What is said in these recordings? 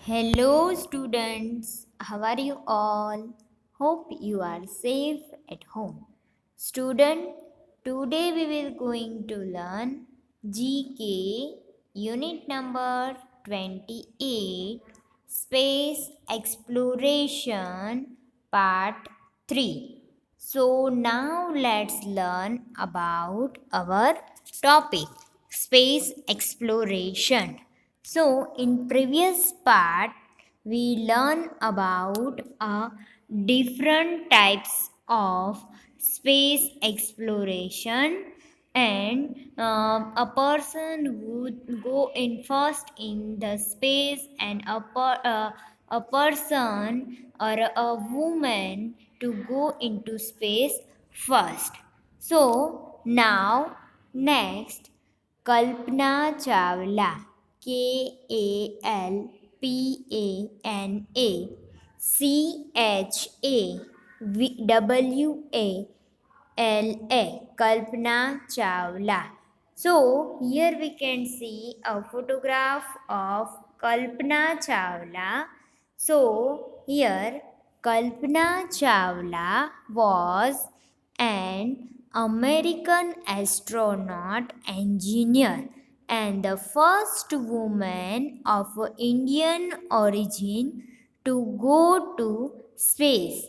Hello, students. How are you all? Hope you are safe at home. Student, today we will going to learn GK unit number 28 Space Exploration Part 3. So now let's learn about our topic space exploration. So, in previous part, we learn about different types of space exploration, and a person would go in first in the space, and a person or a woman to go into space first. So, now next, Kalpana Chawla, Kalpana, Kalpana Chawla. So, here we can see a photograph of Kalpana Chawla. So, here Kalpana Chawla was an American astronaut engineer and the first woman of Indian origin to go to space.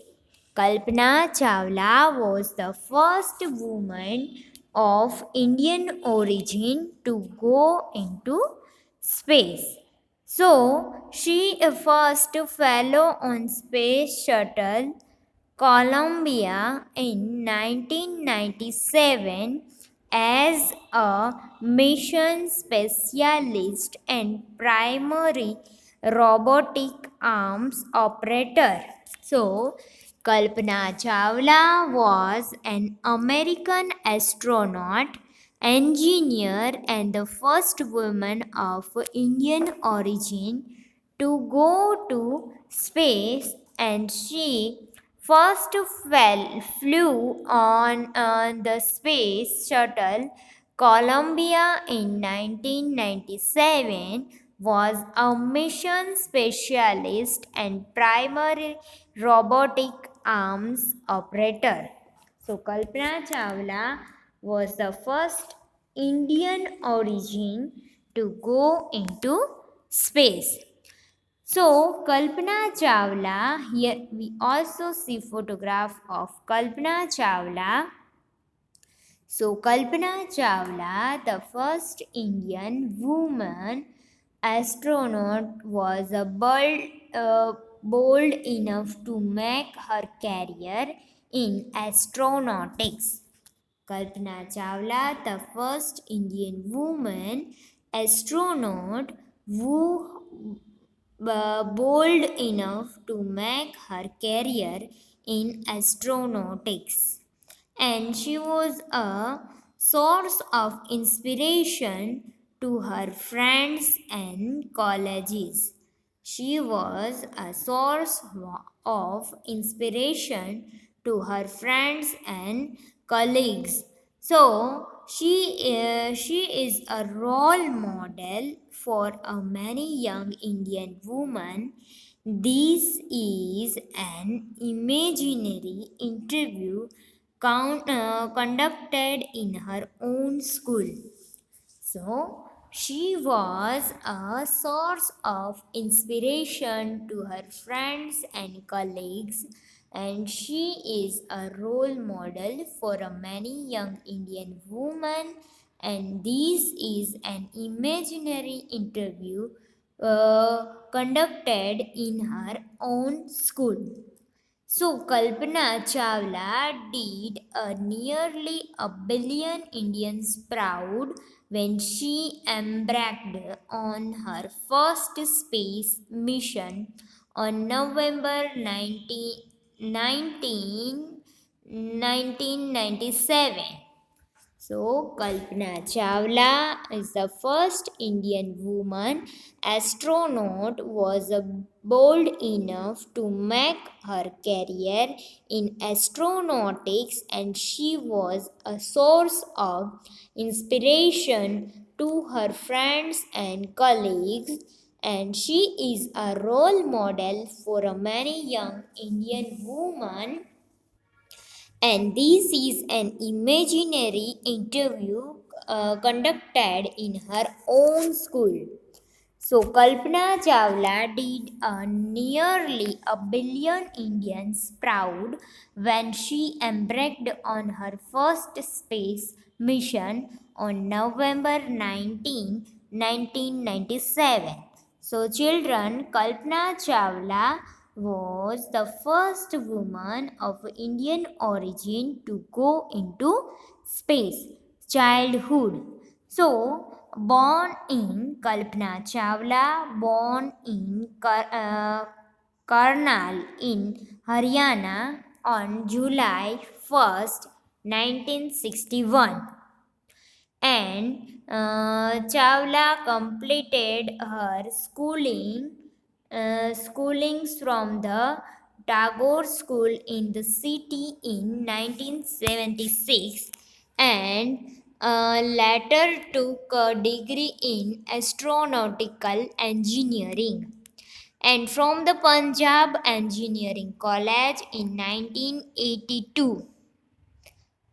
Kalpana Chawla was the first woman of Indian origin to go into space. So, she first fellow on space shuttle Columbia in 1997 as a mission specialist and primary robotic arms operator. So, Kalpana Chawla was an American astronaut, engineer, and the first woman of Indian origin to go to space, and she first flew on the space shuttle Columbia in 1997, was a mission specialist and primary robotic arms operator. So Kalpana Chawla was the first Indian origin to go into space. So Kalpana Chawla, here we also see photograph of Kalpana Chawla. So Kalpana Chawla, the first Indian woman astronaut, was bold enough to make her career in astronautics. Kalpana Chawla, the first Indian woman astronaut who bold enough to make her career in astronautics, and she was a source of inspiration to her friends and colleagues. She was a source of inspiration to her friends and colleagues. So she is a role model for many young Indian women. This is an imaginary interview conducted in her own school. So, she was a source of inspiration to her friends and colleagues, and she is a role model for a many young Indian women. And this is an imaginary interview conducted in her own school. So, Kalpana Chawla did nearly a billion Indians proud when she embarked on her first space mission on November 1997. So, Kalpana Chawla is the first Indian woman astronaut, was bold enough to make her career in astronautics, and she was a source of inspiration to her friends and colleagues. and she is a role model for a many young Indian women. And this is an imaginary interview conducted in her own school. So Kalpana Chawla did nearly a billion Indians proud when she embarked on her first space mission on November 19, 1997. So children, Kalpana Chawla was the first woman of Indian origin to go into space. Childhood. So, born in Kalpana Chawla, born in Karnal in Haryana on July 1st, 1961. And Chawla completed her schoolings from the Tagore School in the city in 1976 and later took a degree in astronautical engineering and from the Punjab Engineering College in 1982.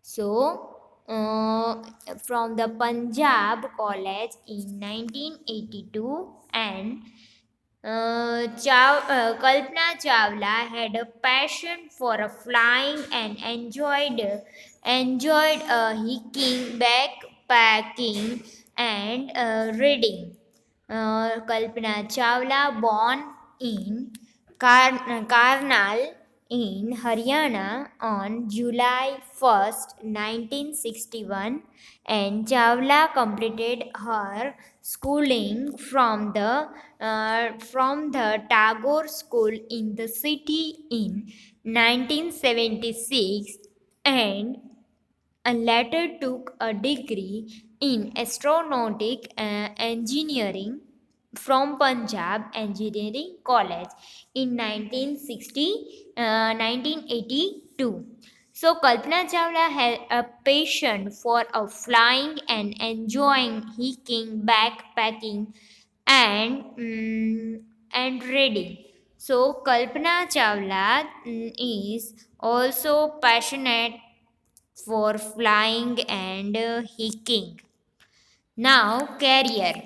So, from the Punjab College in 1982, and Kalpana Chawla had a passion for a flying and enjoyed hiking, backpacking, and reading. Kalpana Chawla, born in Karnal in Haryana on July 1st, 1961, and Chawla completed her schooling from the Tagore School in the city in 1976 and later took a degree in astronautic engineering from Punjab Engineering College in 1982. So Kalpana Chawla had a passion for flying and enjoying hiking, backpacking, and reading. So Kalpana Chawla is also passionate for flying and hiking. Now, career.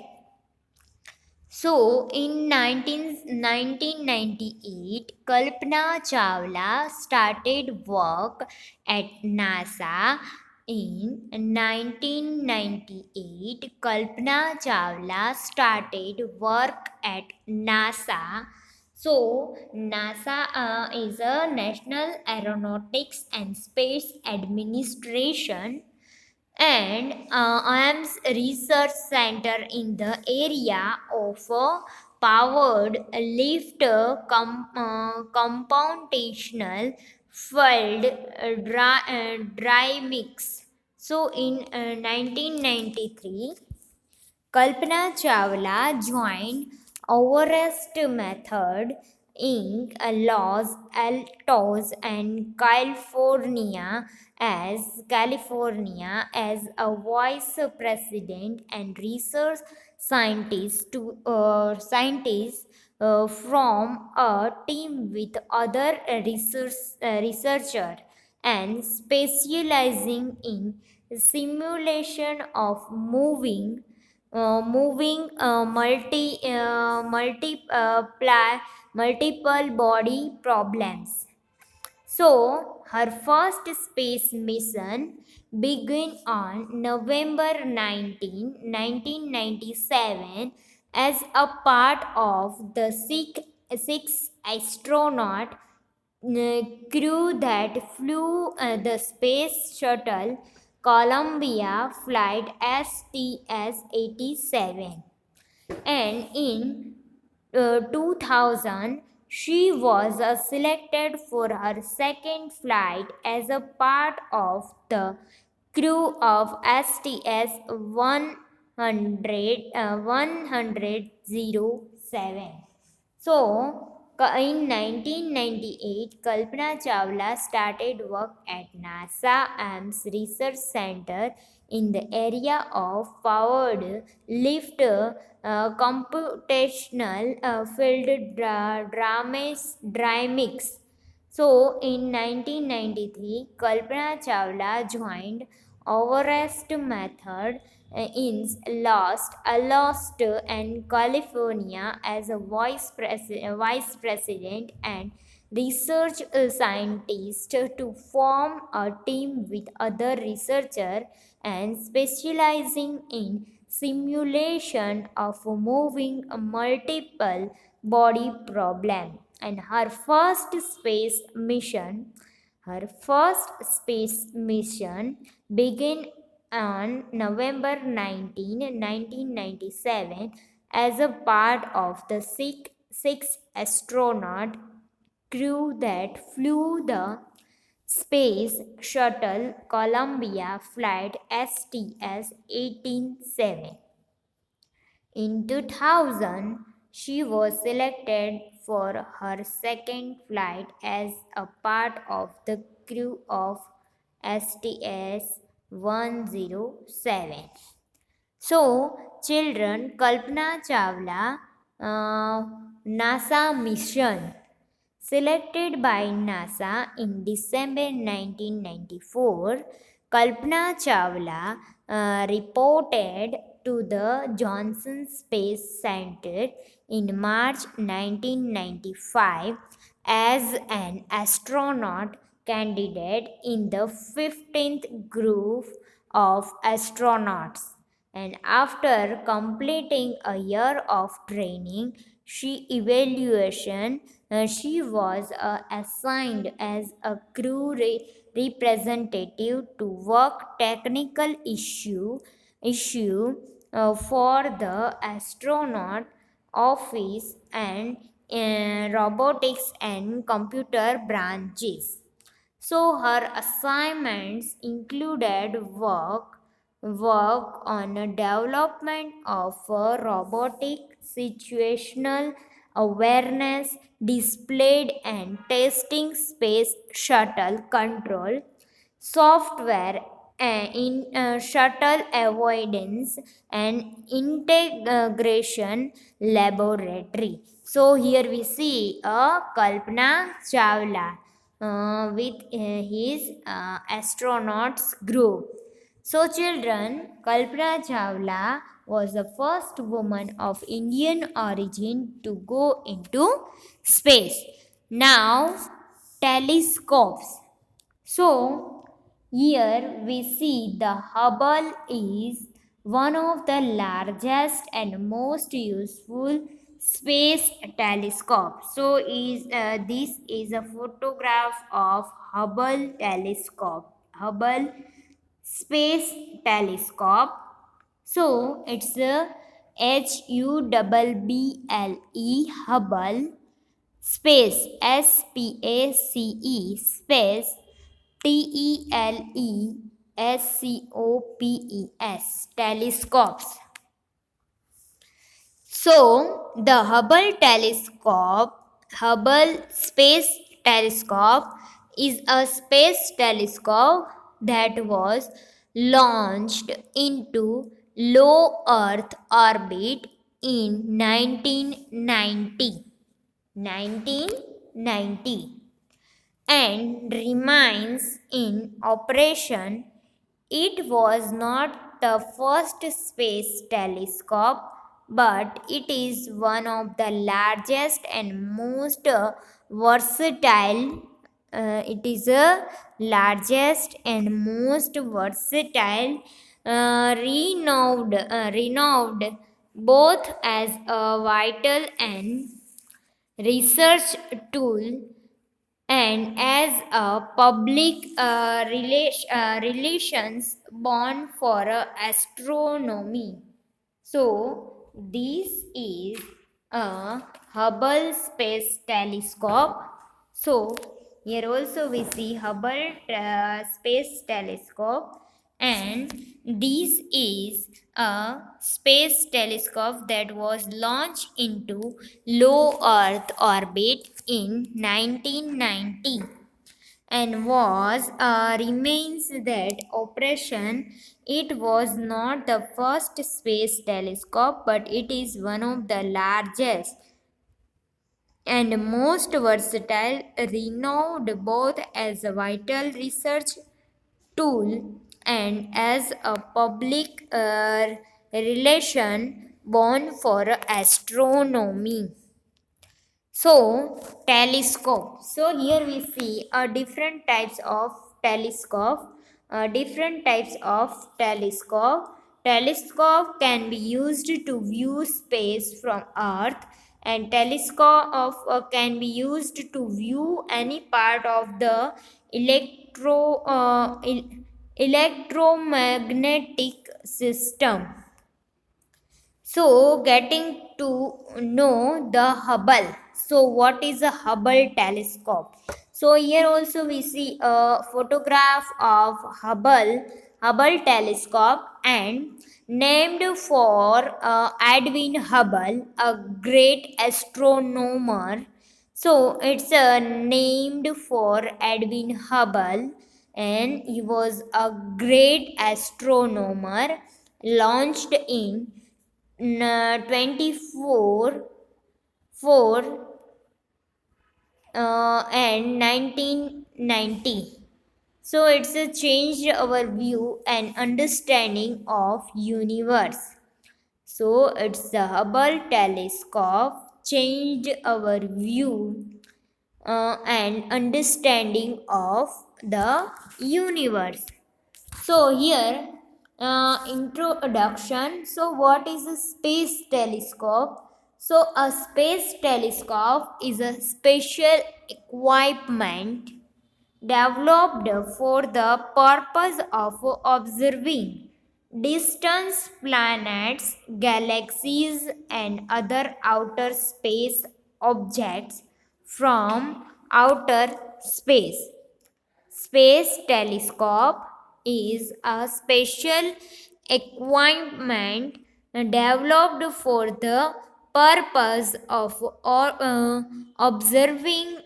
So, in 1998, Kalpana Chawla started work at NASA. In 1998, Kalpana Chawla started work at NASA. So, NASA is a National Aeronautics and Space Administration and IAMS Research Center in the area of powered lift computational field dry mix. So in 1993, Kalpana Chawla joined Everest Method Inc. Los Altos and California as a vice president and research scientist from a team with other researcher and specializing in simulation of moving multiple body problems. So, her first space mission began on November 19, 1997 as a part of the six astronaut crew that flew the space shuttle Columbia flight STS-87 and in 2000 she was selected for her second flight as a part of the crew of STS 107. So In 1998, Kalpana Chawla started work at NASA Ames Research Center in the area of powered lift computational field dynamics. So, in 1993, Kalpana Chawla joined Everest Method in Lost and California as a vice president and research scientist to form a team with other researchers and specializing in simulation of moving a multiple body problem. And her first space mission began on November 1997, as a part of the six astronaut crew that flew the Space Shuttle Columbia Flight STS 187. In 2000, she was selected for her second flight as a part of the crew of STS 107. So, children, Kalpana Chawla NASA mission. Selected by NASA in December 1994, Kalpana Chawla reported to the Johnson Space Center in March 1995 as an astronaut candidate in the 15th group of astronauts. And after completing a year of training, she was assigned as a crew representative to work technical issue for the astronaut office and robotics and computer branches. So her assignments included work on a development of a robotic situational awareness displayed and testing space shuttle control software in shuttle avoidance and integration laboratory. So here we see a Kalpana Chawla with his astronauts group. So, children, Kalpana Chawla was the first woman of Indian origin to go into space. Now, telescopes. So, here we see the Hubble is one of the largest and most useful space telescope. So, this is a photograph of Hubble Space Telescope. So, it's a Hubble Space Space telescopes. So, the Hubble Space Telescope, is a space telescope that was launched into low Earth orbit in 1990 and remains in operation. It was not the first space telescope, but it is one of the largest and most versatile. It is a largest and most versatile, renowned both as a vital and research tool and as a public relations bond for astronomy. So, this is a Hubble Space Telescope. So, here also we see Hubble Space Telescope, and this is a space telescope that was launched into low Earth orbit in 1990 and was remains that operation. It was not the first space telescope, but it is one of the largest and most versatile, renowned both as a vital research tool and as a public relation born for astronomy. So, telescope. So, here we see different types of telescope. Different types of telescope. Telescope can be used to view space from Earth, and telescope can be used to view any part of the electromagnetic system. So, getting to know the Hubble. So, what is a Hubble telescope? So, here also we see a photograph of Hubble telescope, and named for Edwin Hubble, a great astronomer. So, it's named for Edwin Hubble, and he was a great astronomer, launched in 24 4 and 1990. So it's a changed our view and understanding of universe. So it's the Hubble telescope changed our view and understanding of the universe. So here, introduction. So what is a space telescope? So a space telescope is a special equipment developed for the purpose of observing distant planets, galaxies, and other outer space objects from outer space. Space telescope is a special equipment developed for the purpose of observing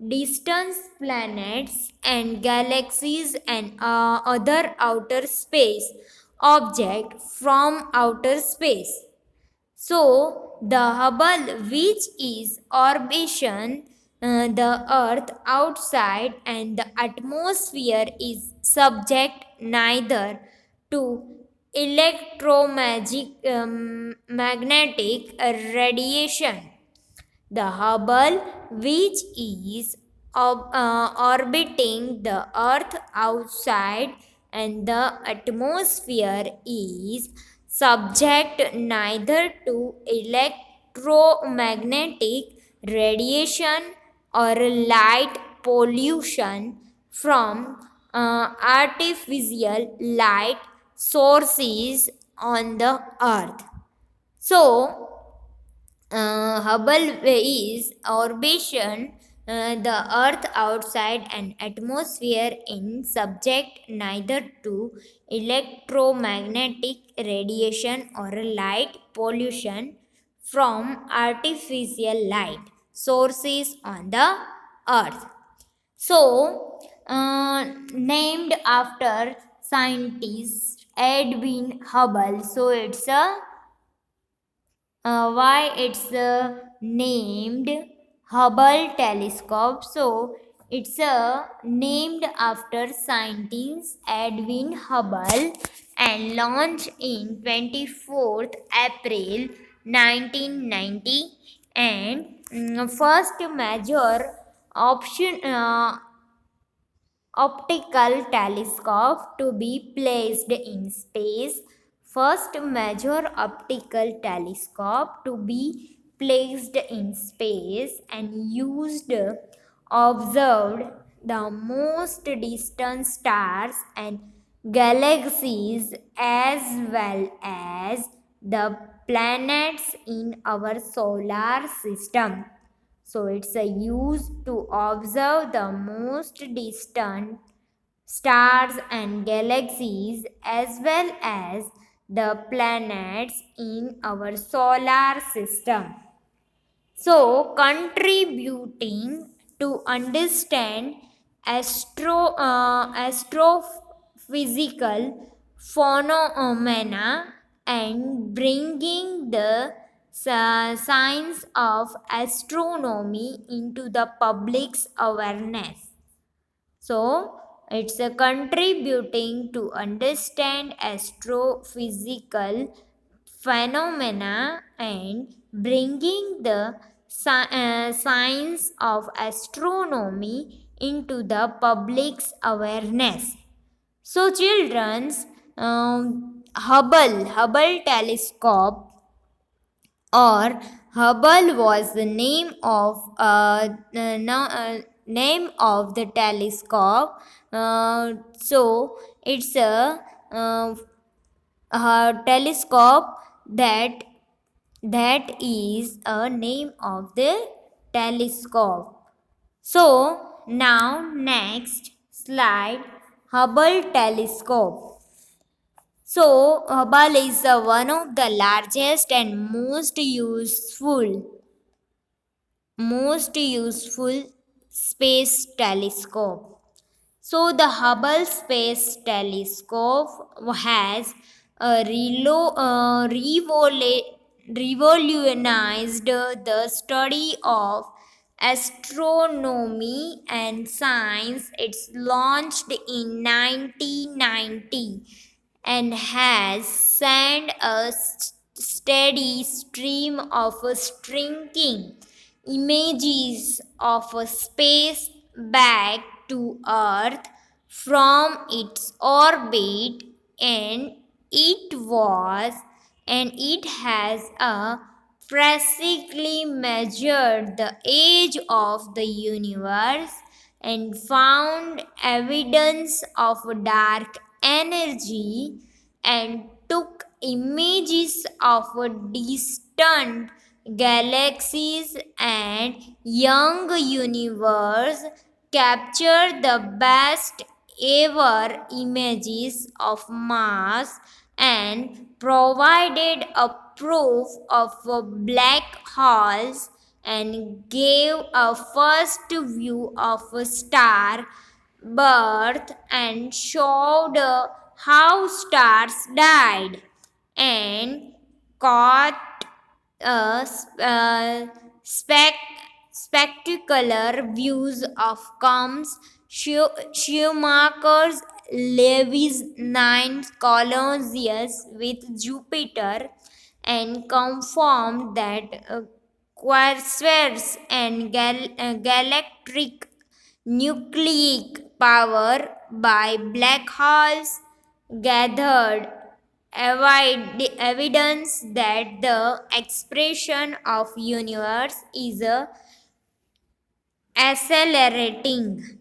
distant planets and galaxies and other outer space object from outer space. So, the Hubble, which is orbiting the Earth outside and the atmosphere, is subject neither to magnetic radiation. The Hubble, which is orbiting the Earth outside and the atmosphere, is subject neither to electromagnetic radiation or light pollution from artificial light sources on the Earth. So, Hubble is orbiting the Earth outside an atmosphere in subject neither to electromagnetic radiation or light pollution from artificial light sources on the Earth. So, named after scientist Edwin Hubble. So, it's a why it's named Hubble telescope. So it's named after scientist Edwin Hubble and launched in 24th April 1990, and first major option optical telescope to be placed in space. First major optical telescope to be placed in space and used observed the most distant stars and galaxies as well as the planets in our solar system. So it's a use to observe the most distant stars and galaxies, as well as the planets in our solar system. So, contributing to understand astrophysical phenomena and bringing the science of astronomy into the public's awareness. So, it's a contributing to understand astrophysical phenomena and bringing the science of astronomy into the public's awareness. So, children's Hubble telescope or Hubble was the name of the telescope. So it's a telescope that is a name of the telescope. So now next slide, Hubble telescope. So, Hubble is one of the largest and most useful space telescope. So, the Hubble Space Telescope has revolutionized the study of astronomy and science. It's launched in 1990 and has sent a steady stream of shrinking images of space back to Earth from its orbit, and it has precisely measured the age of the universe and found evidence of dark energy and took images of distant galaxies and young universe, captured the best ever images of Mars and provided a proof of black holes and gave a first view of a star birth and showed how stars died and caught spectacular views of comes Schumacher's Levy's nine colossus with Jupiter and confirmed that quasars and galactic nucleic power by black holes gathered evidence that the expression of universe is accelerating.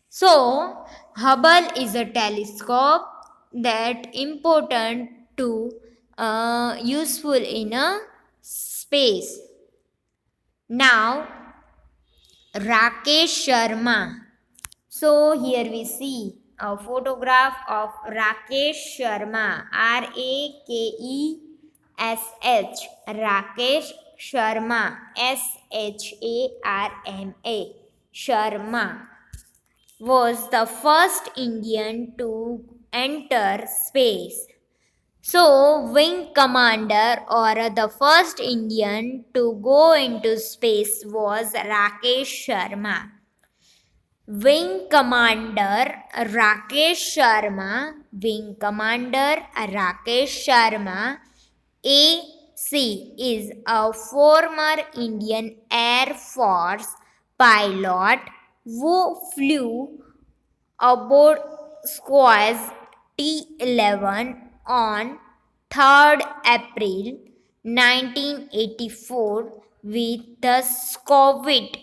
So, Hubble is a telescope that important to useful in a space. Now, Rakesh Sharma. So here we see a photograph of Rakesh Sharma, Rakesh, Rakesh Sharma, Sharma, Sharma was the first Indian to enter space. So, Wing Commander or the first Indian to go into space was Rakesh Sharma. Wing Commander Rakesh Sharma AC is a former Indian Air Force pilot who flew aboard Squaw's T-11 on 3rd April 1984 with the Soviet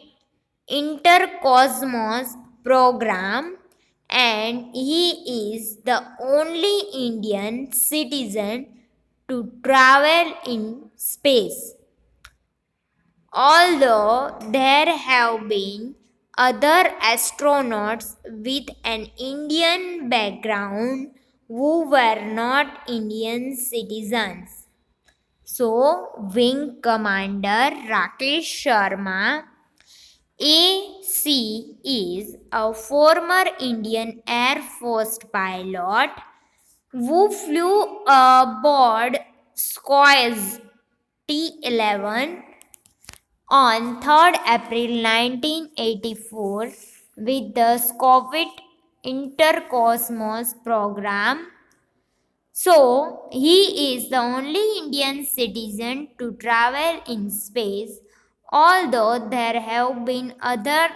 Intercosmos program, and he is the only Indian citizen to travel in space. Although there have been other astronauts with an Indian background who were not Indian citizens. So, Wing Commander Rakesh Sharma AC is a former Indian Air Force pilot who flew aboard Soyuz T-11 on 3rd April 1984 with the Soviet Intercosmos program. So, he is the only Indian citizen to travel in space, although there have been other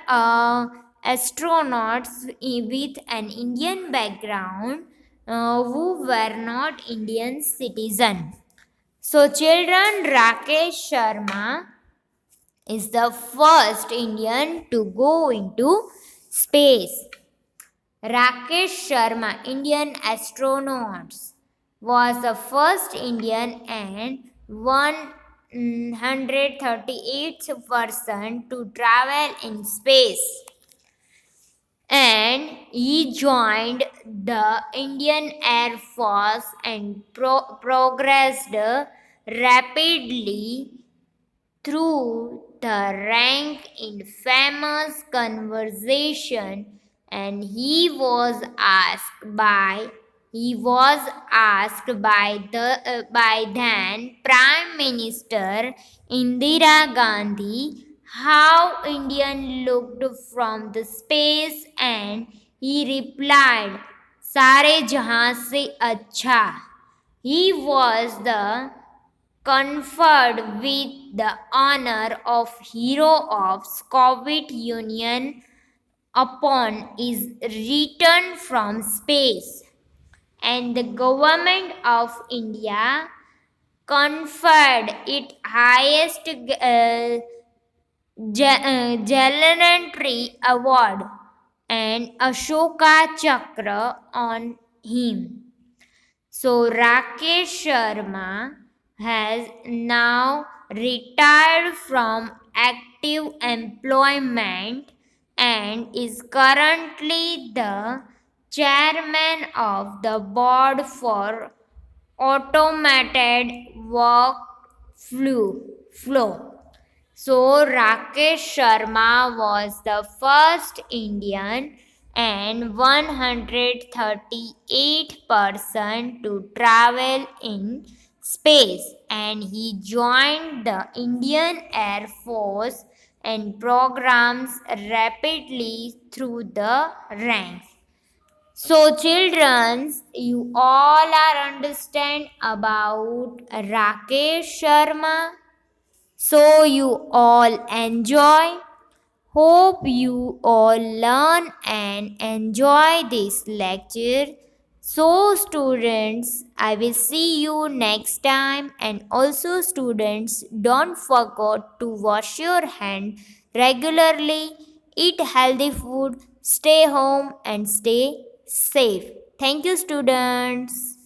astronauts with an Indian background who were not Indian citizens. So, children, Rakesh Sharma is the first Indian to go into space. Rakesh Sharma, Indian astronauts, was the first Indian and 138th person to travel in space. And he joined the Indian Air Force and progressed rapidly through the rank in famous conversation, and he was asked by then Prime Minister Indira Gandhi how Indian looked from the space, and he replied, "Sare jahan se acha." He was the conferred with the honor of Hero of Soviet Union upon his return from space, and the government of India conferred its highest gallantry award, and Ashoka Chakra, on him. So Rakesh Sharma has now retired from active employment and is currently the chairman of the board for automated workflow. So Rakesh Sharma was the first Indian and 138 person to travel in space, and he joined the Indian Air Force and programs rapidly through the ranks. So children, you all are understand about Rakesh Sharma. So you all enjoy. Hope you all learn and enjoy this lecture. So students, I will see you next time, and also students, don't forget to wash your hand regularly, eat healthy food, stay home and stay safe. Thank you students.